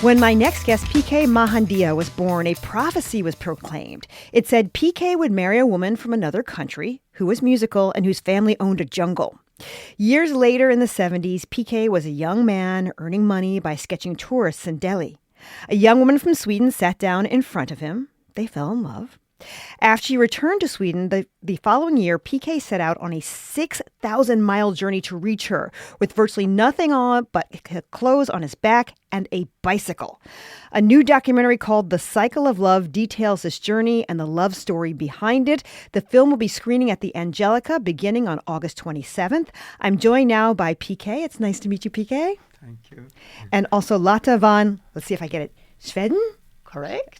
When my next guest, PK Mahandia, was born, a prophecy was proclaimed. It said PK would marry a woman from another country who was musical and whose family owned a jungle. Years later in the 70s, PK was a young man earning money by sketching tourists in Delhi. A young woman from Sweden sat down in front of him. They fell in love. After he returned to Sweden, the following year, PK set out on a 6,000-mile journey to reach her, with virtually nothing on but clothes on his back and a bicycle. A new documentary called The Cycle of Love details this journey and the love story behind it. The film will be screening at the Angelica beginning on August 27th. I'm joined now by PK. It's nice to meet you, PK. Thank you. And also Lotta van, let's see if I get it, Sveden? Correct.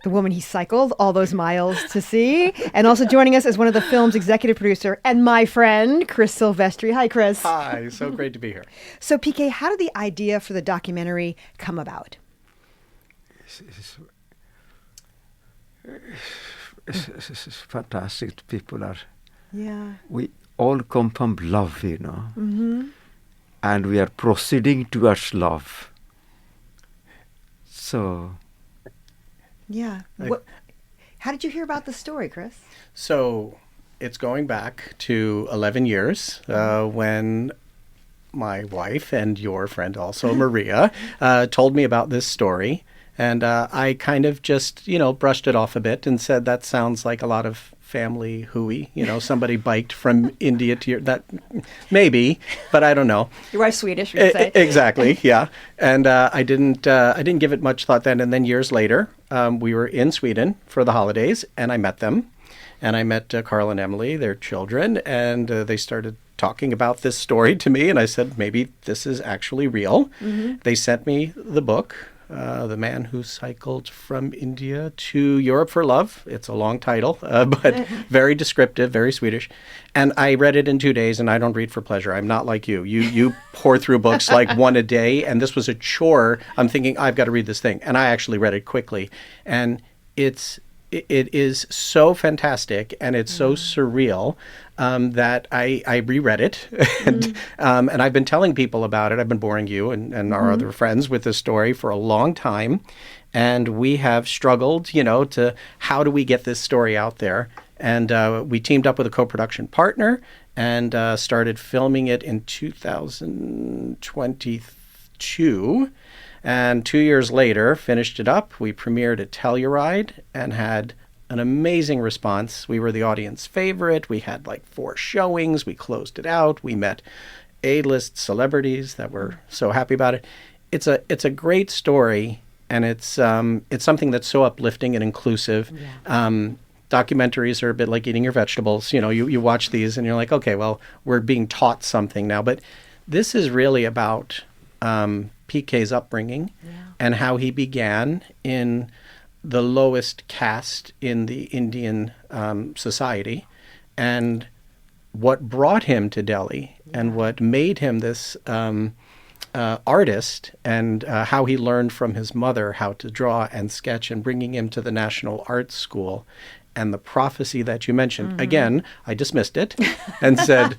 The woman he cycled all those miles to see. And also joining us is one of the film's executive producer and my friend, Chris Silvestri. Hi, Chris. Hi, so great to be here. So, PK, how did the idea for the documentary come about? It's fantastic. People are... Yeah. We all come from love, Mm-hmm. And we are proceeding towards love. So... Yeah. How did you hear about the story, Chris? So it's going back to 11 years when my wife and your friend also, Maria, told me about this story. And I kind of just, brushed it off a bit and said, that sounds like a lot of family hooey. Somebody biked from India to that maybe, but I don't know. Your wife's Swedish, we say. Exactly, yeah. And I didn't give it much thought then. And then years later, we were in Sweden for the holidays, and I met them. And I met Carl and Emily, their children, and they started talking about this story to me. And I said, maybe this is actually real. Mm-hmm. They sent me the book. The Man Who Cycled from India to Europe for Love. It's a long title, but very descriptive, very Swedish. And I read it in 2 days, and I don't read for pleasure. I'm not like you. You pour through books like one a day, and this was a chore. I'm thinking, I've got to read this thing. And I actually read it quickly. And it is so fantastic, and it's so surreal that I reread it. And I've been telling people about it. I've been boring you and our other friends with this story for a long time. And we have struggled, to how do we get this story out there? And we teamed up with a co-production partner and started filming it in 2022. And 2 years later, finished it up. We premiered at Telluride and had an amazing response. We were the audience favorite. We had like 4 showings. We closed it out. We met A-list celebrities that were so happy about it. It's a great story, and it's something that's so uplifting and inclusive. Yeah. Documentaries are a bit like eating your vegetables. You watch these and you're like, okay, well, we're being taught something now. But this is really about PK's upbringing and how he began in the lowest caste in the Indian society, and what brought him to Delhi and what made him this artist, and how he learned from his mother how to draw and sketch, and bringing him to the National Art School. And the prophecy that you mentioned, again, I dismissed it and said,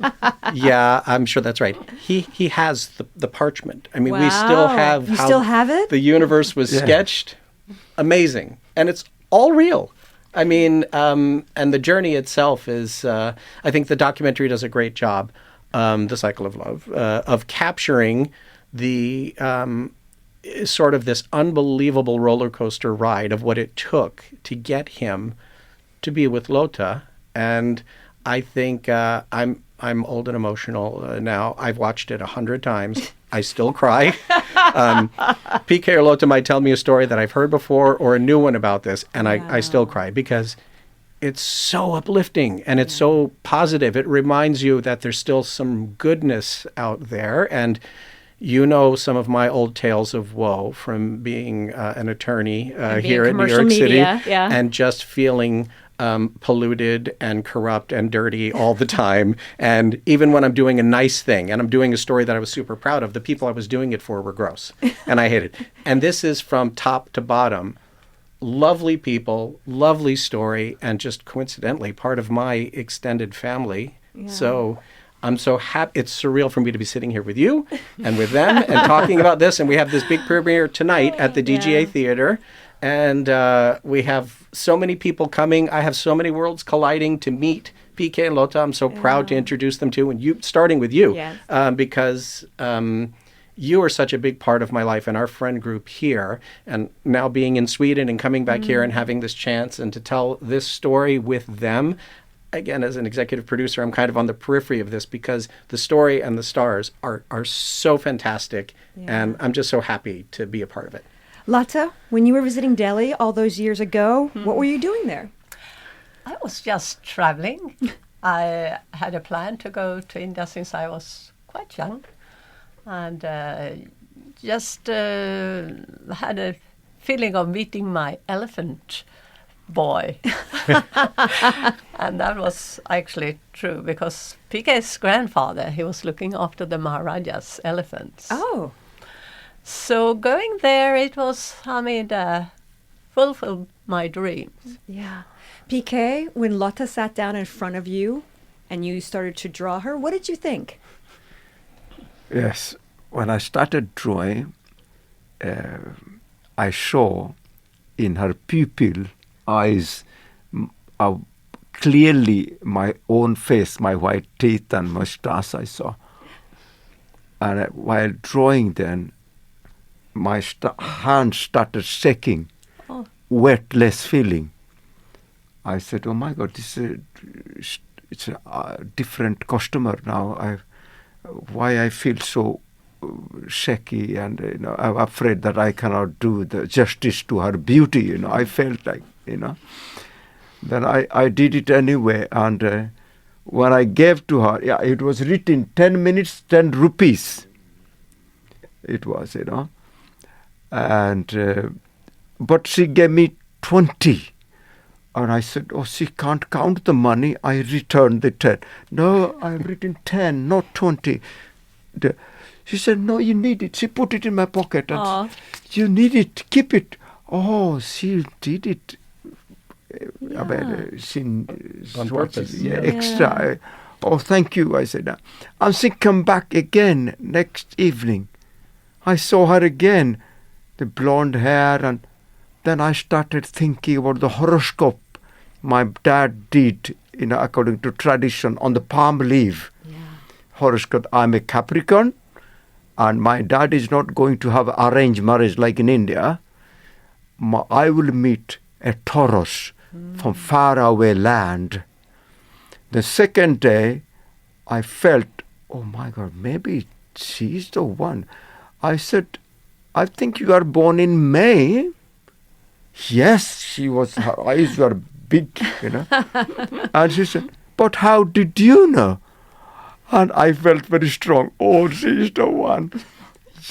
yeah, I'm sure that's right. He has the parchment. I mean, we still have You still have it? The universe was sketched. Amazing. And it's all real. I mean, and the journey itself is, I think the documentary does a great job, The Cycle of Love, of capturing the sort of this unbelievable roller coaster ride of what it took to get him to be with Lotta. And I think I'm old and emotional now. I've watched it 100 times. I still cry. PK or Lotta might tell me a story that I've heard before or a new one about this, and I still cry because it's so uplifting and it's so positive. It reminds you that there's still some goodness out there. And some of my old tales of woe from being an attorney here in New York City, and just feeling polluted and corrupt and dirty all the time. And even when I'm doing a nice thing and I'm doing a story that I was super proud of, the people I was doing it for were gross and I hate it. And this is from top to bottom. Lovely people, lovely story, and just coincidentally part of my extended family. Yeah. So I'm so happy. It's surreal for me to be sitting here with you and with them and talking about this. And we have this big premiere tonight at the DGA Theater. And we have so many people coming. I have so many worlds colliding to meet PK and Lotta. I'm so proud to introduce them to, and you, starting with you, because you are such a big part of my life and our friend group here. And now being in Sweden and coming back here and having this chance and to tell this story with them. Again, as an executive producer, I'm kind of on the periphery of this because the story and the stars are so fantastic. And I'm just so happy to be a part of it. Lotta, when you were visiting Delhi all those years ago, what were you doing there? I was just traveling. I had a plan to go to India since I was quite young. And just had a feeling of meeting my elephant boy. And that was actually true because PK's grandfather, he was looking after the Maharaja's elephants. Oh. So going there, it was, fulfilled my dreams. Yeah. PK, when Lotta sat down in front of you and you started to draw her, what did you think? Yes, when I started drawing, I saw in her pupil eyes clearly my own face, my white teeth and mustache I saw. And while drawing then, my hand started shaking, wetless feeling. I said, oh my God, it's a different customer now. Why I feel so shaky and I'm afraid that I cannot do the justice to her beauty. I felt like, Then I did it anyway. And when I gave to her, it was written 10 minutes, 10 rupees. It was, And but she gave me 20. And I said, oh, she can't count the money. I returned the 10. No, I've written 10, not 20. She said, no, you need it. She put it in my pocket. And you need it. Keep it. Oh, she did it. On purpose. Extra. Oh, thank you, I said. And she come back again next evening. I saw her again, the blonde hair, and then I started thinking about the horoscope my dad did, according to tradition, on the palm leaf. Horoscope, I'm a Capricorn, and my dad is not going to have arranged marriage like in India. I will meet a Taurus from far away land. The second day, I felt, oh my God, maybe she's the one. I said, I think you are born in May. Yes, her eyes were big, And she said, but how did you know? And I felt very strong. Oh, she's the one.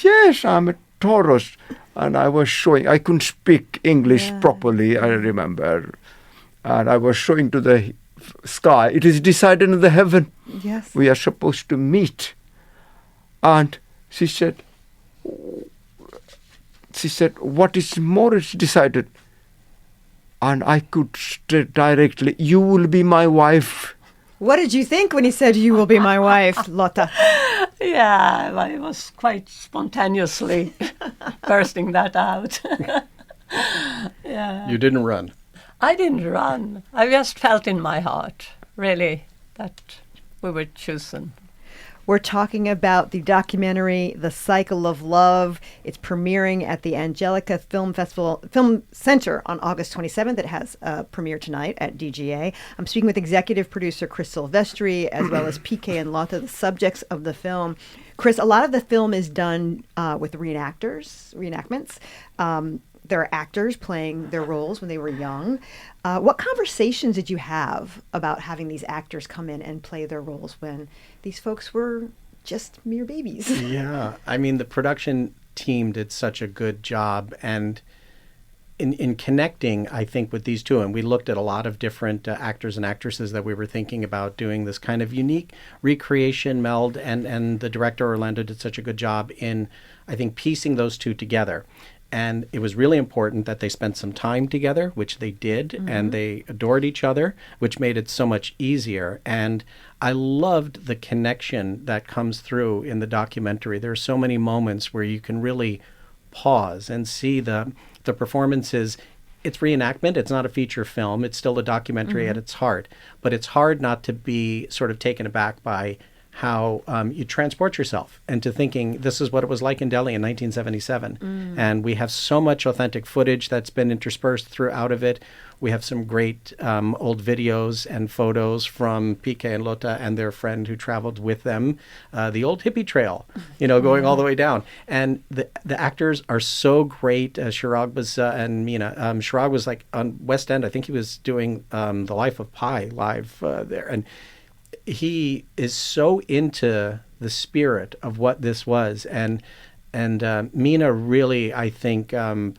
Yes, I'm a Taurus. And I was showing, I couldn't speak English properly, I remember. And I was showing to the sky. It is decided in the heaven. Yes. We are supposed to meet. And she said, what is more is decided. And I could say directly, you will be my wife. What did you think when he said, you will be my wife, Lotta? Yeah, well, it was quite spontaneously bursting that out. You didn't run. I didn't run. I just felt in my heart, really, that we were chosen. We're talking about the documentary, The Cycle of Love. It's premiering at the Angelica Film Center on August 27th. It has a premiere tonight at DGA. I'm speaking with executive producer Chris Silvestri, as well as PK and Lotta, the subjects of the film. Chris, a lot of the film is done with reenactments. There are actors playing their roles when they were young. What conversations did you have about having these actors come in and play their roles when these folks were just mere babies? Yeah, I mean, the production team did such a good job, and in connecting, I think, with these two, and we looked at a lot of different actors and actresses that we were thinking about doing this kind of unique recreation meld, and the director Orlando did such a good job in, I think, piecing those two together. And it was really important that they spent some time together, which they did, and they adored each other, which made it so much easier. And I loved the connection that comes through in the documentary. There are so many moments where you can really pause and see the performances. It's reenactment. It's not a feature film. It's still a documentary at its heart. But it's hard not to be sort of taken aback by how you transport yourself into thinking this is what it was like in Delhi in 1977. And we have so much authentic footage that's been interspersed throughout of it. We have some great old videos and photos from PK and Lota and their friend who traveled with them, the old hippie trail, going all the way down. And the actors are so great. Chirag was, and Meena. Chirag was like on West End. I think he was doing The Life of Pi live there. And he is so into the spirit of what this was, and Meena really, I think,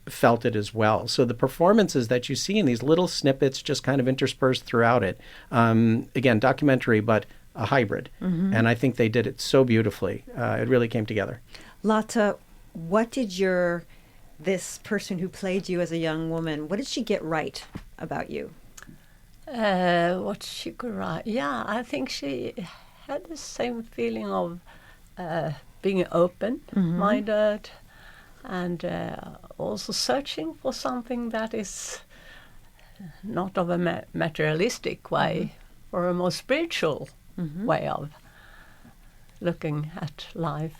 felt it as well. So the performances that you see in these little snippets, just kind of interspersed throughout it, again, documentary, but a hybrid, and I think they did it so beautifully. It really came together. Lata, what did this person who played you as a young woman, what did she get right about you? What she could write. Yeah, I think she had the same feeling of being open-minded and also searching for something that is not of a materialistic way or a more spiritual way of looking at life.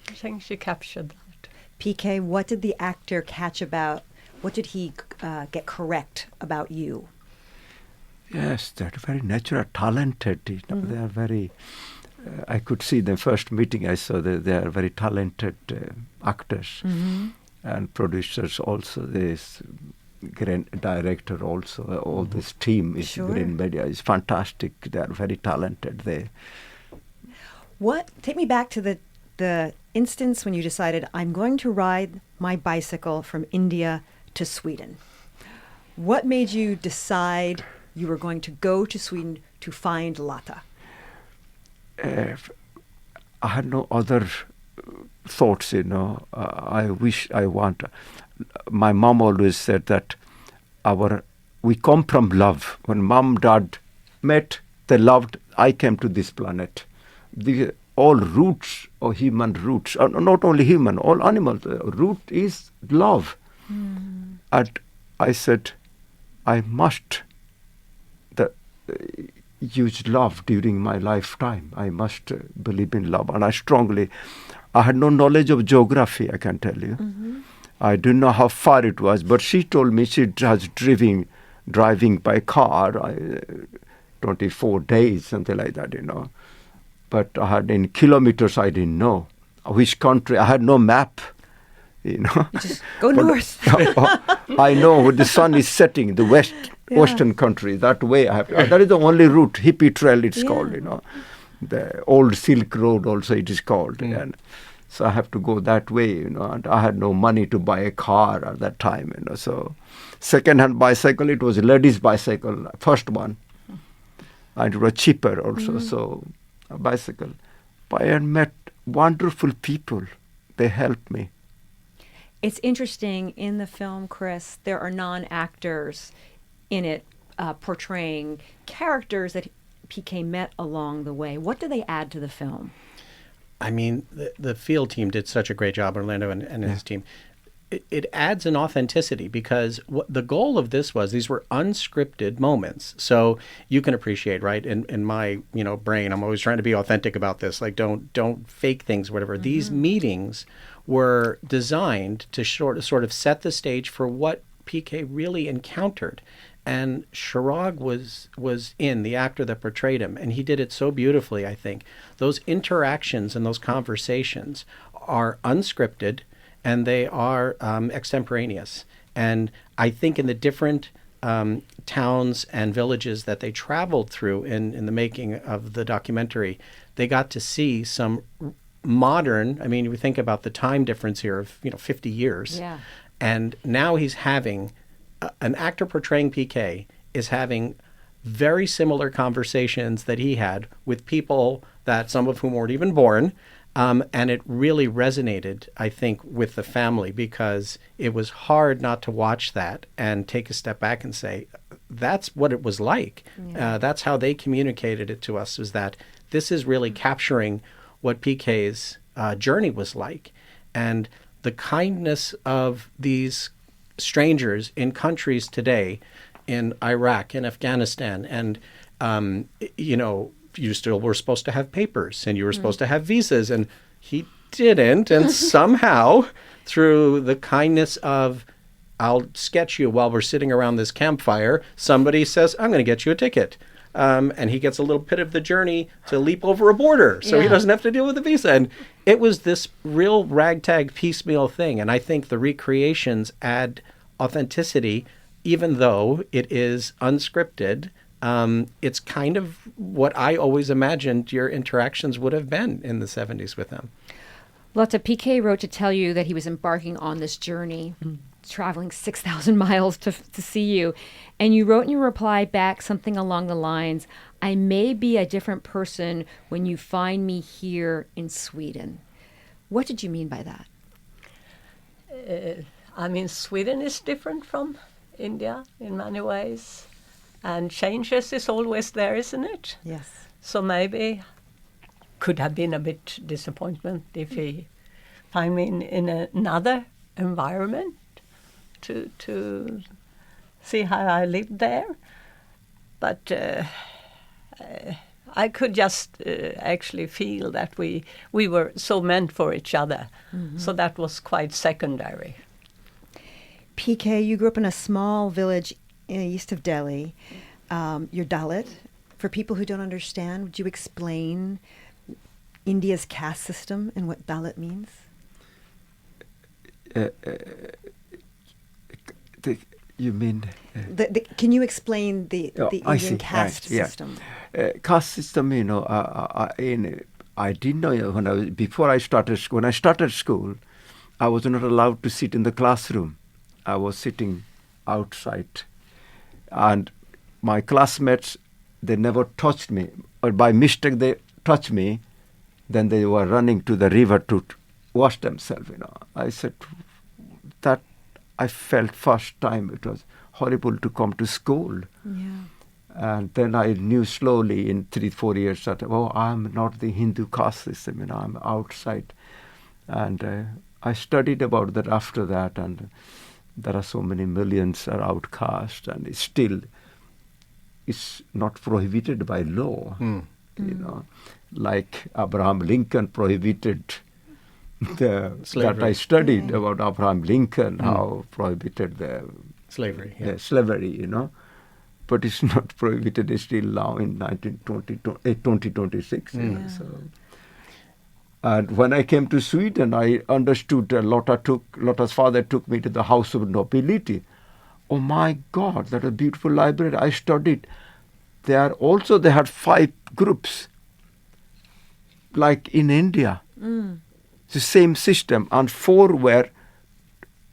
I think she captured that. PK, what did the actor catch about, what did he get correct about you? Yes, they're very natural, talented. They are very. I could see the first meeting I saw. They are very talented actors and producers. Also, this grand director. Also, all this team is Green Media is fantastic. They are very talented. Take me back to the instance when you decided I'm going to ride my bicycle from India to Sweden. What made you decide you were going to go to Sweden to find Lata? I had no other thoughts, I want. My mom always said that we come from love. When mom, dad met, they loved. I came to this planet. All roots or human roots, not only human, all animals. Root is love. And I said, I must use love during my lifetime. I must believe in love. And I had no knowledge of geography, I can tell you. I didn't know how far it was, but she told me she was driving by car 24 days, something like that, But in kilometers, I didn't know which country. I had no map, Just go north. I know where the sun is setting, the western country, that way I have to. That is the only route, hippie trail it's called, The old Silk Road also it is called. And so I have to go that way, and I had no money to buy a car at that time, So second-hand bicycle, it was a ladies' bicycle, first one. And it was cheaper also, so a bicycle. But I met wonderful people. They helped me. It's interesting, in the film, Chris, there are non-actors in it portraying characters that PK met along the way. What do they add to the film? I mean, the field team did such a great job, Orlando and his team. It adds an authenticity because what the goal of this was, these were unscripted moments. So you can appreciate, right? In my brain, I'm always trying to be authentic about this. Like don't fake things, whatever. These meetings were designed to sort of set the stage for what PK really encountered. And Chirag was the actor that portrayed him, and he did it so beautifully, I think. Those interactions and those conversations are unscripted, and they are extemporaneous. And I think in the different towns and villages that they traveled through in the making of the documentary, they got to see some modern, I mean, we think about the time difference here of 50 years. Yeah. And now he's having, an actor portraying PK is having very similar conversations that he had with people that some of whom weren't even born, And it really resonated, I think, with the family, because it was hard not to watch that and take a step back and say, that's what it was like. That's how they communicated it to us, was that this is really capturing what PK's journey was like. And the kindness of these strangers in countries today, in Iraq and Afghanistan, and, you still were supposed to have papers and you were supposed to have visas, and he didn't. And somehow, through the kindness of, I'll sketch you while we're sitting around this campfire, somebody says, I'm going to get you a ticket. And he gets a little bit of the journey to leap over a border so he doesn't have to deal with the visa. And it was this real ragtag piecemeal thing. And I think the recreations add authenticity, even though it is unscripted. It's kind of what I always imagined your interactions would have been in the 70s with them. Lotta, PK wrote to tell you that he was embarking on this journey, traveling 6,000 miles to see you. And you wrote in your reply back something along the lines, I may be a different person when you find me here in Sweden. What did you mean by that? Sweden is different from India in many ways. And changes is always there, isn't it? Yes. So maybe could have been a bit disappointment if he find me in another environment to see how I lived there. But I could just actually feel that we were so meant for each other. Mm-hmm. So that was quite secondary. PK, you grew up in a small village east of Delhi. You're Dalit. For people who don't understand, would you explain India's caste system and what Dalit means? You mean? Can you explain the Indian caste system? Caste system, I didn't know when I started school, I was not allowed to sit in the classroom. I was sitting outside, and my classmates, they never touched me, or by mistake they touched me, then they were running to the river to wash themselves. I said that I felt first time it was horrible to come to school. Yeah. And then I knew slowly in 3-4 years that, I'm not the Hindu caste system, I'm outside. And I studied about that after that, and there are so many millions are outcast, and it's not prohibited by law. Like Abraham Lincoln prohibited that I studied about Abraham Lincoln, how prohibited the slavery. Yeah. Slavery, but it's not prohibited still now in 2026. So. And when I came to Sweden, I understood Lotta's father took me to the House of Nobility. Oh my God, that a beautiful library. I studied. They had 5 groups, like in India. The same system, and 4 were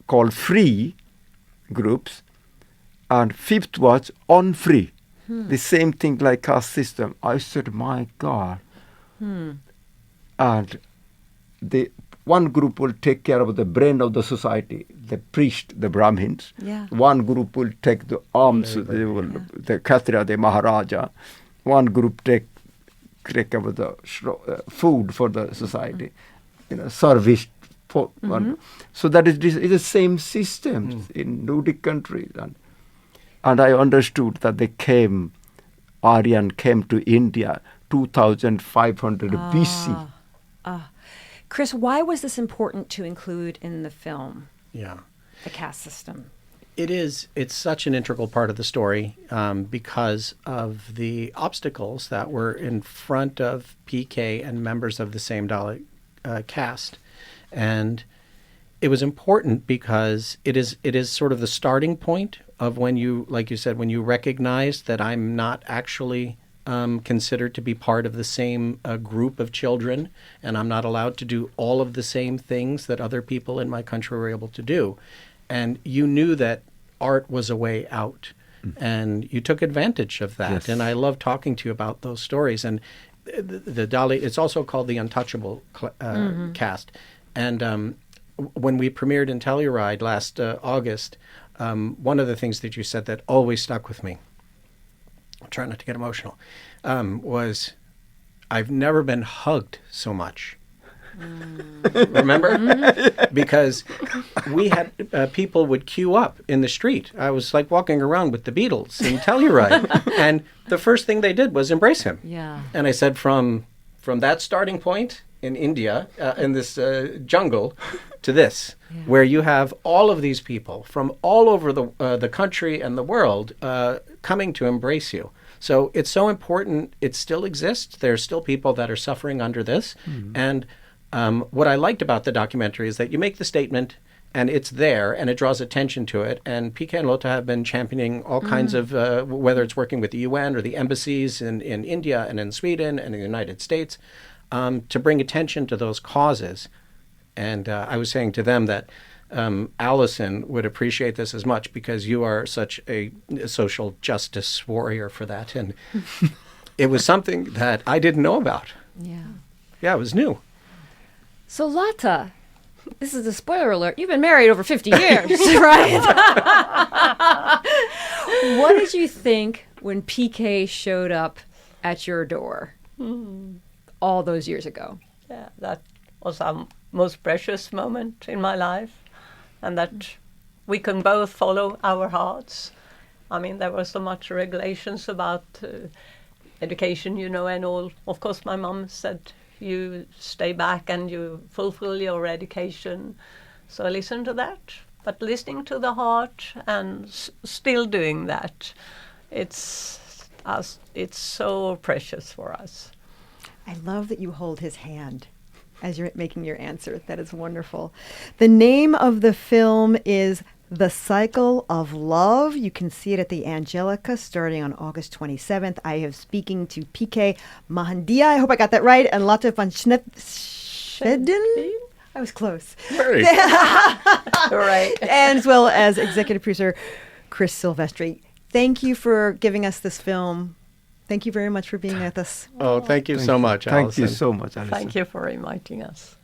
called free groups, and 5th was unfree. The same thing like caste system. I said, my God. And the one group will take care of the brain of the society, the priest, the Brahmins. Yeah. One group will take the arms, the Kshatriya, the Maharaja. One group take care of the food for the society, service for one. So that is the same system in Nordic countries. And I understood that Aryan came to India 2,500 BC. Chris, why was this important to include in the film? Yeah. The caste system. It's such an integral part of the story because of the obstacles that were in front of PK and members of the same Dalit caste. And it was important because it is sort of the starting point of when you, like you said, when you recognize that I'm not actually considered to be part of the same group of children, and I'm not allowed to do all of the same things that other people in my country were able to do. And you knew that art was a way out, and you took advantage of that. Yes. And I love talking to you about those stories. And the Dolly. It's also called the Untouchable cast. And when we premiered in Telluride last August, one of the things that you said that always stuck with me, I'm trying not to get emotional, was I've never been hugged so much. Remember? Because we had people would queue up in the street. I was like walking around with the Beatles in Telluride, and the first thing they did was embrace him. Yeah. And I said, from that starting point in India, in this jungle, to this, where you have all of these people from all over the country and the world coming to embrace you. So it's so important. It still exists. There's still people that are suffering under this, and what I liked about the documentary is that you make the statement and it's there and it draws attention to it. And PK and Lotta have been championing all kinds of, whether it's working with the UN or the embassies in India and in Sweden and in the United States, to bring attention to those causes. And I was saying to them that Allison would appreciate this as much because you are such a social justice warrior for that. And it was something that I didn't know about. Yeah, it was new. So Lotta, this is a spoiler alert. You've been married over 50 years, right? What did you think when PK showed up at your door all those years ago? Yeah, that was our most precious moment in my life, and that we can both follow our hearts. I mean, there were so much regulations about education, and all. Of course, my mom said, you stay back and you fulfill your education. So I listened to that, but listening to the heart and still doing that, it's so precious for us. I love that you hold his hand as you're making your answer. That is wonderful. The name of the film is The Cycle of Love. You can see it at the Angelica starting on August 27th. I am speaking to PK Mahandia. I hope I got that right. And Lotta van Schedden. I was close. Very. Right. And as well as executive producer Chris Silvestri. Thank you for giving us this film. Thank you very much for being with us. Oh, thank you so much, Thank Allison. you so much, Alison. Thank you for inviting us.